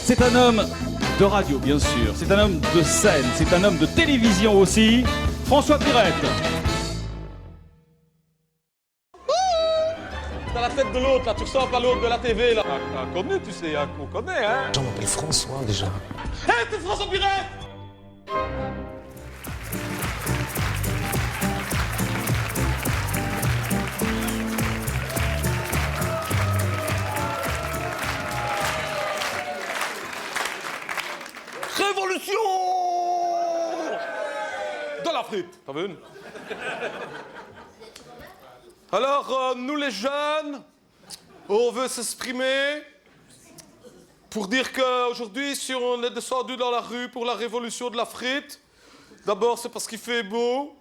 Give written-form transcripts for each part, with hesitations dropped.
C'est un homme de radio, bien sûr. C'est un homme de scène. C'est un homme de télévision aussi. François Pirette. T'as la tête de l'autre, là. Tu ressembles à l'autre de la TV, là. Connu, tu sais, on connaît, hein. Je m'appelle François, déjà. Hé, t'es François Pirette! Révolution de la frite, t'as vu? Alors, nous les jeunes, on veut s'exprimer pour dire qu'aujourd'hui, si on est descendu dans la rue pour la révolution de la frite, d'abord c'est parce qu'il fait beau.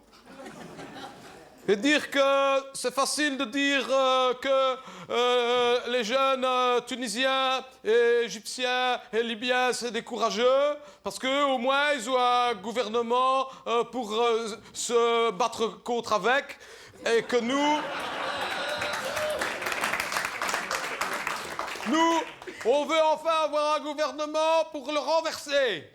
Et dire que c'est facile de dire que les jeunes Tunisiens, et Égyptiens et Libyens, c'est des courageux, parce qu'eux, au moins, ils ont un gouvernement pour se battre contre avec, et que nous, on veut enfin avoir un gouvernement pour le renverser.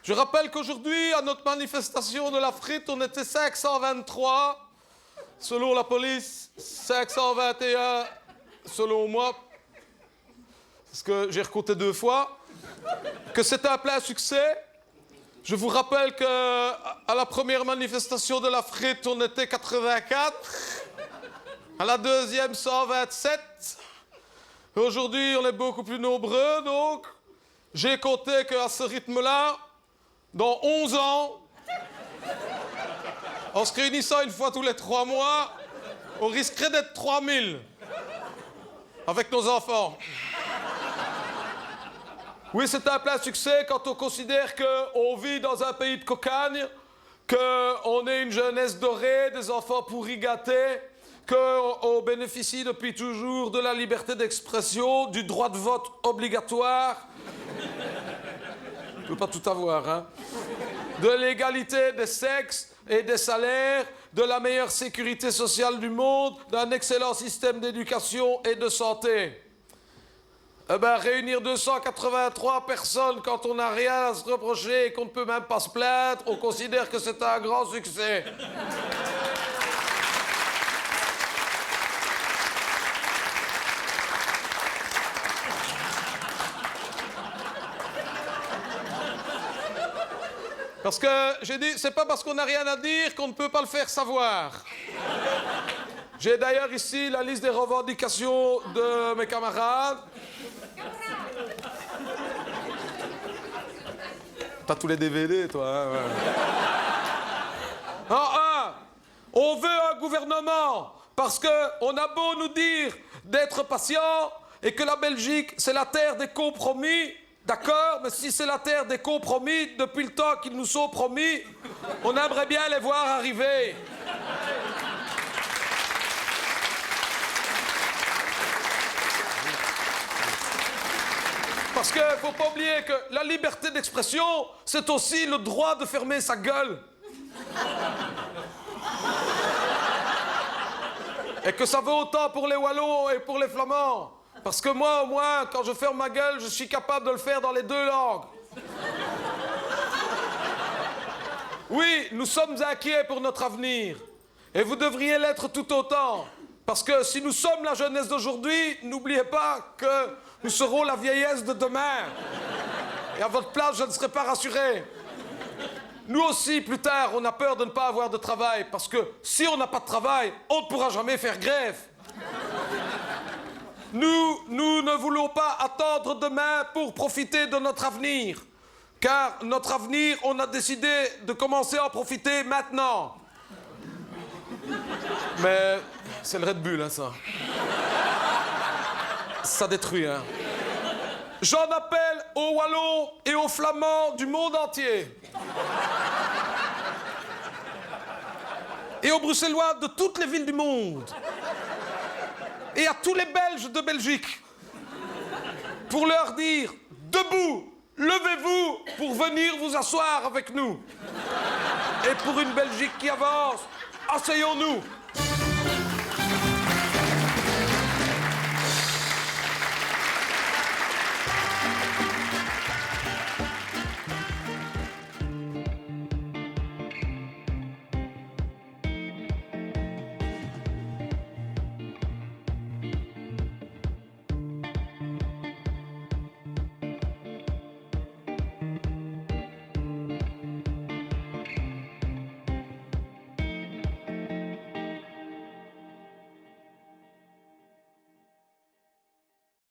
Je rappelle qu'aujourd'hui, à notre manifestation de la frite, on était 523, selon la police, 521 selon moi, parce que j'ai recompté 2 fois, que c'était un plein succès. Je vous rappelle qu'à la première manifestation de la frite, on était 84, à la deuxième 127, et aujourd'hui, on est beaucoup plus nombreux, donc j'ai compté qu'à ce rythme-là, dans 11 ans, en se réunissant une fois tous les 3 mois, on risquerait d'être 3000 avec nos enfants. Oui, c'est un plein succès quand on considère qu'on vit dans un pays de cocagne, qu'on est une jeunesse dorée, des enfants pourris gâtés, qu'on bénéficie depuis toujours de la liberté d'expression, du droit de vote obligatoire. On ne peut pas tout avoir, hein. De l'égalité des sexes et des salaires, de la meilleure sécurité sociale du monde, d'un excellent système d'éducation et de santé. Eh ben, réunir 283 personnes quand on n'a rien à se reprocher et qu'on ne peut même pas se plaindre, on considère que c'est un grand succès. Parce que j'ai dit, c'est pas parce qu'on n'a rien à dire qu'on ne peut pas le faire savoir. J'ai d'ailleurs ici la liste des revendications de mes camarades. T'as tous les DVD, toi, hein, ouais. On veut un gouvernement parce qu'on a beau nous dire d'être patient et que la Belgique, c'est la terre des compromis. D'accord, mais si c'est la terre des compromis, depuis le temps qu'ils nous sont promis, on aimerait bien les voir arriver. Parce qu'il ne faut pas oublier que la liberté d'expression, c'est aussi le droit de fermer sa gueule. Et que ça vaut autant pour les Wallons et pour les Flamands. Parce que moi, au moins, quand je ferme ma gueule, je suis capable de le faire dans les 2 langues. Oui, nous sommes inquiets pour notre avenir. Et vous devriez l'être tout autant. Parce que si nous sommes la jeunesse d'aujourd'hui, n'oubliez pas que nous serons la vieillesse de demain. Et à votre place, je ne serai pas rassuré. Nous aussi, plus tard, on a peur de ne pas avoir de travail. Parce que si on n'a pas de travail, on ne pourra jamais faire grève. Nous ne voulons pas attendre demain pour profiter de notre avenir. Car notre avenir, on a décidé de commencer à en profiter maintenant. Mais c'est le Red Bull, hein, ça. Ça détruit, hein. J'en appelle aux Wallons et aux Flamands du monde entier. Et aux Bruxellois de toutes les villes du monde. Et à tous les Belges de Belgique. Pour leur dire, debout, levez-vous pour venir vous asseoir avec nous. Et pour une Belgique qui avance, Asseyons-nous.